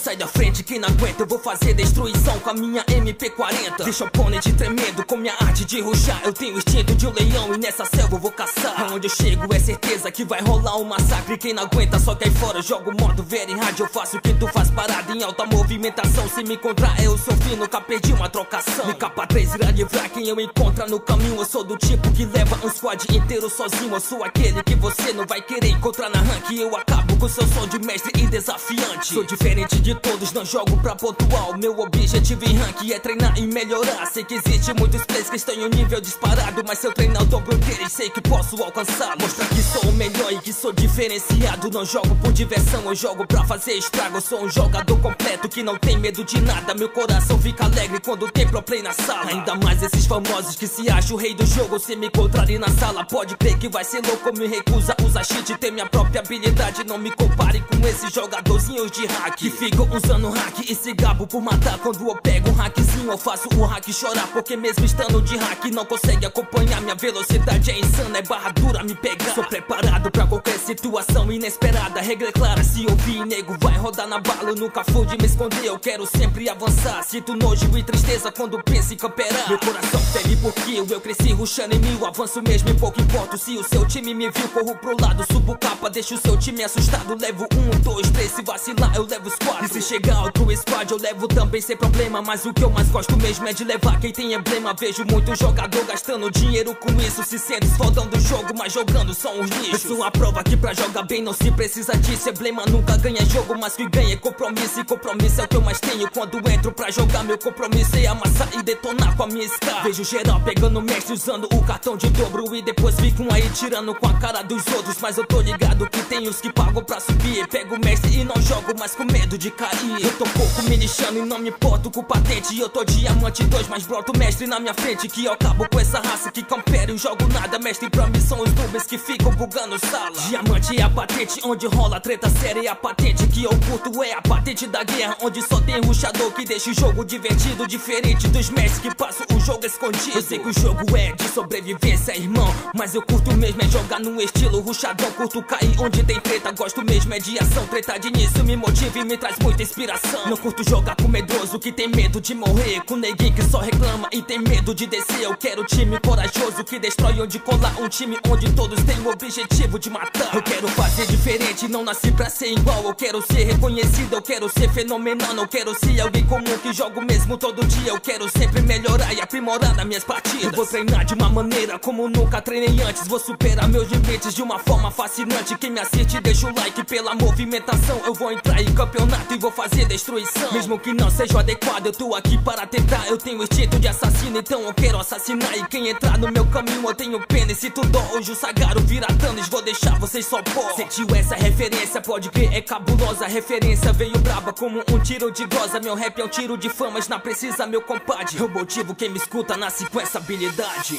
sai da frente, quem não aguenta. Eu vou fazer destruição com a minha MP40. Deixa o oponente tremendo com minha arte de ruxar. Eu tenho o instinto de um leão e nessa selva eu vou caçar. Aonde eu chego é certeza que vai rolar um massacre. Quem não aguenta só cai fora, jogo modo very hard. Eu faço o que tu faz parado em alta movimentação. Se me encontrar eu sou fino, nunca perdi uma trocação. Me capa 3 irá livrar quem eu encontro no caminho. Eu sou do tipo que leva um squad inteiro sozinho. Eu sou aquele que você não vai querer encontrar na rank. Eu acabo com seu som de mestre e desafiante. Sou diferente de todos, não jogo pra pontual. Meu objetivo em rank é treinar e melhorar. Sei que existe muitos players que estão em um nível disparado, mas se eu treinar o dobro deles, sei que posso alcançar. Mostrar que sou o melhor e que sou diferenciado. Não jogo por diversão, eu jogo pra fazer estrago. Eu sou um jogador completo que não tem medo de nada. Meu coração fica alegre quando tem pro play na sala. Ainda mais esses famosos que se acham o rei do jogo. Se me encontrarem na sala, pode crer que vai ser louco. Me recusa usar cheat, ter minha própria habilidade. Não me compare com esses jogadorzinhos de hack que ficam usando hack e se gabo por matar. Quando eu pego um hackzinho, eu faço o hack chorar. Porque mesmo estando de hack, não consegue acompanhar. Minha velocidade é insana, é barra dura me pegar. Sou preparado pra qualquer situação inesperada. Regra clara, se ouvir, nego vai rodar na bala. Eu nunca fui de me esconder, eu quero sempre avançar. Sinto nojo e tristeza quando penso em camperar. Meu coração fere porque eu cresci rushando em mil. Avanço mesmo e pouco importa. Se o seu time me viu, corro pro lado, subo capa, deixo o seu time assustado. Levo 1, 2, 3, se vacilar eu levo os 4. E se chegar outro squad eu levo também sem problema. Mas o que eu mais gosto mesmo é de levar quem tem emblema. Vejo muito jogador gastando dinheiro com isso. Se sente esfaldão do jogo, mas jogando são uns lixos. Eu sou a prova que pra jogar bem não se precisa disso. Emblema nunca ganha jogo, mas que ganha é compromisso. E compromisso é o que eu mais tenho quando entro pra jogar. Meu compromisso é amassar e detonar com a minha Scar. Vejo geral pegando mestre usando o cartão de dobro. E depois ficam aí tirando com a cara dos outros. Mas eu tô ligado que tem os que pagam pra subir. Pego o mestre e não jogo mais com medo de cair. Eu tô pouco me lixando e não me importo com patente. Eu tô diamante 2, mas broto mestre na minha frente. Que eu acabo com essa raça que campera e jogo nada. Mestre pra mim são os noobs que ficam bugando sala. Diamante é a patente onde rola treta séria. E a patente que eu curto é a patente da guerra, onde só tem rushador que deixa o jogo divertido. Diferente dos mestres que passam o jogo escondido. Eu sei que o jogo é de sobrevivência, irmão, mas eu curto mesmo é jogar no estilo rushadão. Curto cair onde tem treta, gosto mesmo é de ação. Treta de início me motiva e me traz muita inspiração. Não curto jogar com medroso que tem medo de morrer, com neguinho que só reclama e tem medo de descer. Eu quero time corajoso que destrói onde colar. Um time onde todos têm o objetivo de matar. Eu quero fazer diferente, não nasci pra ser igual. Eu quero ser reconhecido, eu quero ser fenomenal. Não quero ser alguém comum que jogo mesmo todo dia. Eu quero sempre melhorar e aprimorar nas minhas partidas. Eu vou treinar de uma maneira como nunca treinei antes. Vou superar meus limites de uma forma fascinante. Quem me assiste deixa o like pela movimentação. Eu vou entrar em campeonato e vou fazer destruição. Mesmo que não seja adequado, eu tô aqui para tentar. Eu tenho instinto de assassino, então eu quero assassinar. E quem entrar no meu caminho eu tenho pena. E se tu dó, hoje o Sagaro vira Thanos, vou deixar vocês só pó. Sentiu essa referência, pode crer, é cabulosa. A referência veio braba como um tiro de glosa. Meu rap é um tiro de fama, mas não precisa meu compadre. Eu motivo quem me escuta, nasce com essa habilidade.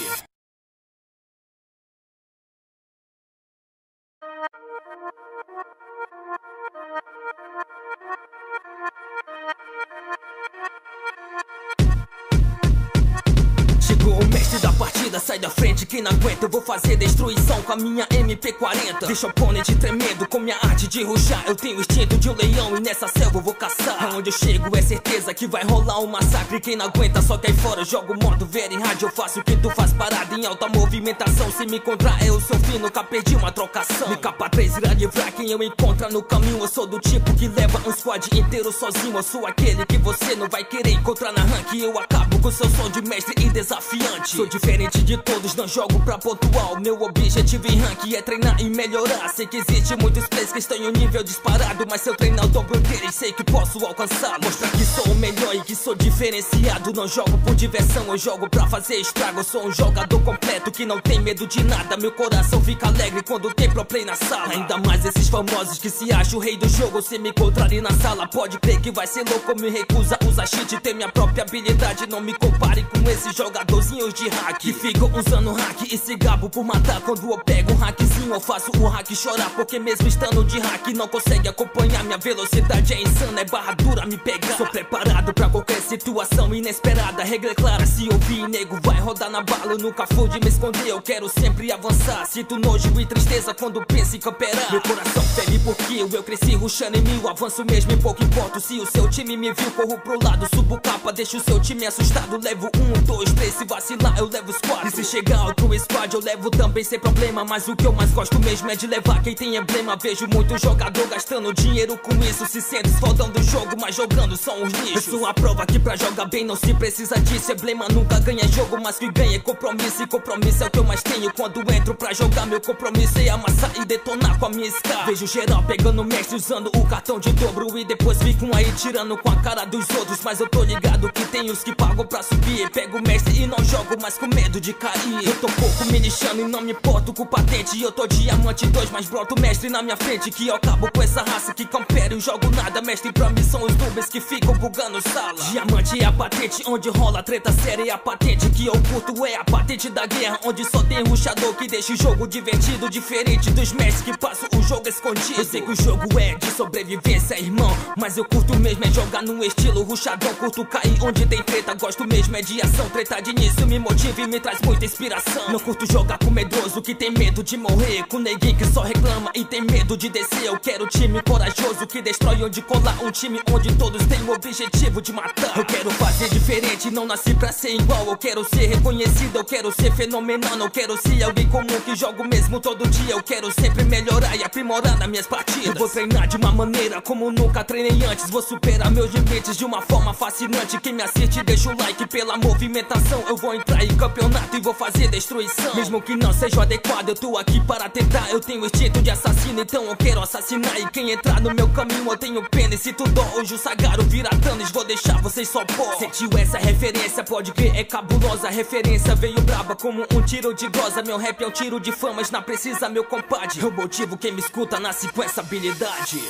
Chegou o mestre da partida, sai da frente, quem não aguenta. Eu vou fazer destruição com a minha MP40. Deixa o oponente tremendo com minha arte de ruxar. Eu tenho o instinto de um leão e nessa selva eu vou caçar. Aonde eu chego é certeza que vai rolar um massacre. Quem não aguenta só cai fora, jogo modo very hard. Eu faço o que tu faz parado em alta movimentação. Se me encontrar eu sou fino, nunca perdi uma trocação. Me capa 3 irá livrar quem eu encontro no caminho. Eu sou do tipo que leva um squad inteiro sozinho. Eu sou aquele que você não vai querer encontrar na rank. Eu acabo com seu som de mestre e desafiante. Sou diferente de todos, não jogo pra pontual. Meu objetivo em rank é treinar e melhorar. Sei que existe muitos players que estão em um nível disparado, mas se eu treinar o dobro deles, sei que posso alcançar. Mostrar que sou o melhor e que sou diferenciado. Não jogo por diversão, eu jogo pra fazer estrago. Eu sou um jogador completo que não tem medo de nada. Meu coração fica alegre quando tem pro play na sala. Ainda mais esses famosos que se acham o rei do jogo. Se me encontrarem na sala, pode crer que vai ser louco. Me recusa usar cheat, ter minha própria habilidade. Não me me compare com esses jogadorzinhos de hack que ficam usando hack e se gabo por matar. Quando eu pego um hackzinho eu faço o hack chorar, porque mesmo estando de hack não consegue acompanhar. Minha velocidade é insana, é barra dura me pegar. Sou preparado pra qualquer situação inesperada. Regra é clara, se ouvir nego vai rodar na bala. Eu nunca fui de me esconder, eu quero sempre avançar. Sinto nojo e tristeza quando penso em camperar. Meu coração fere porque eu cresci rushando em mil. Avanço mesmo e pouco importo. Se o seu time me viu, corro pro lado, subo capa, deixo o seu time assustado. Levo 1, 2, 3, se vacilar eu levo os 4. E se chegar outro squad eu levo também sem problema. Mas o que eu mais gosto mesmo é de levar quem tem emblema. Vejo muito jogador gastando dinheiro com isso. Se sente esfaldando o jogo, mas jogando são os lixos. Eu sou a prova que pra jogar bem não se precisa disso. Emblema nunca ganha jogo, mas que ganha é compromisso. E compromisso é o que eu mais tenho quando entro pra jogar. Meu compromisso é amassar e detonar com a minha SK. Vejo geral pegando mestre usando o cartão de dobro e depois ficam aí tirando com a cara dos outros. Mas eu tô ligado que tem os que pagam pra subir. Pego o mestre e não jogo mais com medo de cair. Eu tô pouco me lixando e não me importo com patente. Eu tô diamante 2, mas broto mestre na minha frente. Que eu acabo com essa raça que campera e jogo nada. Mestre pra mim são os noobs que ficam bugando sala. Diamante é a patente onde rola treta séria. E a patente que eu curto é a patente da guerra, onde só tem rushador que deixa o jogo divertido. Diferente dos mestres que passam o jogo escondido. Eu sei que o jogo é de sobrevivência, irmão, mas eu curto mesmo é jogar no estilo rushadão. Curto cair onde tem treta, gosto mesmo é de ação. Treta de início me motiva e me traz muita inspiração. Não curto jogar com medroso que tem medo de morrer, com neguinho que só reclama e tem medo de descer. Eu quero time corajoso que destrói onde colar, um time onde todos têm o objetivo de matar. Eu quero fazer diferente, não nasci pra ser igual. Eu quero ser reconhecido, eu quero ser fenomenal. Não quero ser alguém comum que jogo mesmo todo dia. Eu quero sempre melhorar e aprimorar nas minhas partidas. Eu vou treinar de uma maneira como nunca treinei antes. Vou superar meus limites de uma forma fascinante. Quem me assiste deixa o like pela movimentação. Eu vou entrar em campeonato e vou fazer destruição. Mesmo que não seja adequado, eu tô aqui para tentar. Eu tenho instinto de assassino, então eu quero assassinar. E quem entrar no meu caminho eu tenho pena. E se tu dó, hoje o Sagaro vira Thanos, vou deixar vocês só pó. Sentiu essa referência, pode crer, é cabulosa. A referência veio braba como um tiro de glosa. Meu rap é um tiro de famas, não precisa meu compadre. Eu motivo quem me escuta, nasce com essa habilidade.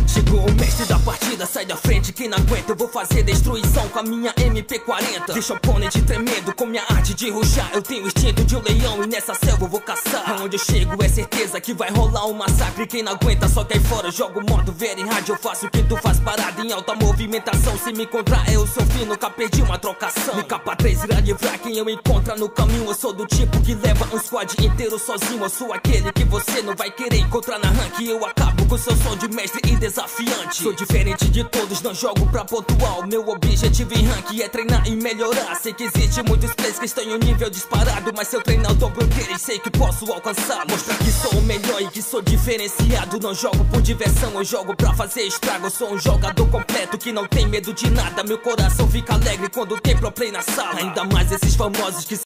Chegou o mestre da partida, sai da frente, quem não aguenta. Eu vou fazer destruição com a minha MP40. Deixa o oponente tremendo com minha arte de rushar. Eu tenho o instinto de um leão e nessa selva eu vou caçar. Aonde eu chego é certeza que vai rolar um massacre. Quem não aguenta só cai fora, jogo modo very hard. Eu faço o que tu faz parado em alta movimentação. Se me encontrar eu sou fino, nunca perdi uma trocação. Me capa 3 irá livrar quem eu encontrar no caminho. Eu sou do tipo que leva um squad inteiro sozinho. Eu sou aquele que você não vai querer encontrar na rank. Eu acabo com seu som de mestre e desafiante. Sou diferente de todos, não jogo pra pontuar. O meu objetivo em rank é treinar e melhorar. Sei que existe muitos players que estão em um nível disparado, mas se eu treinar o dobro deles, sei que posso alcançar. Mostrar que sou o melhor e que sou diferenciado. Não jogo por diversão, eu jogo pra fazer estrago. Eu sou um jogador completo que não tem medo de nada. Meu coração fica alegre quando tem pro play na sala. Ainda mais esses famosos que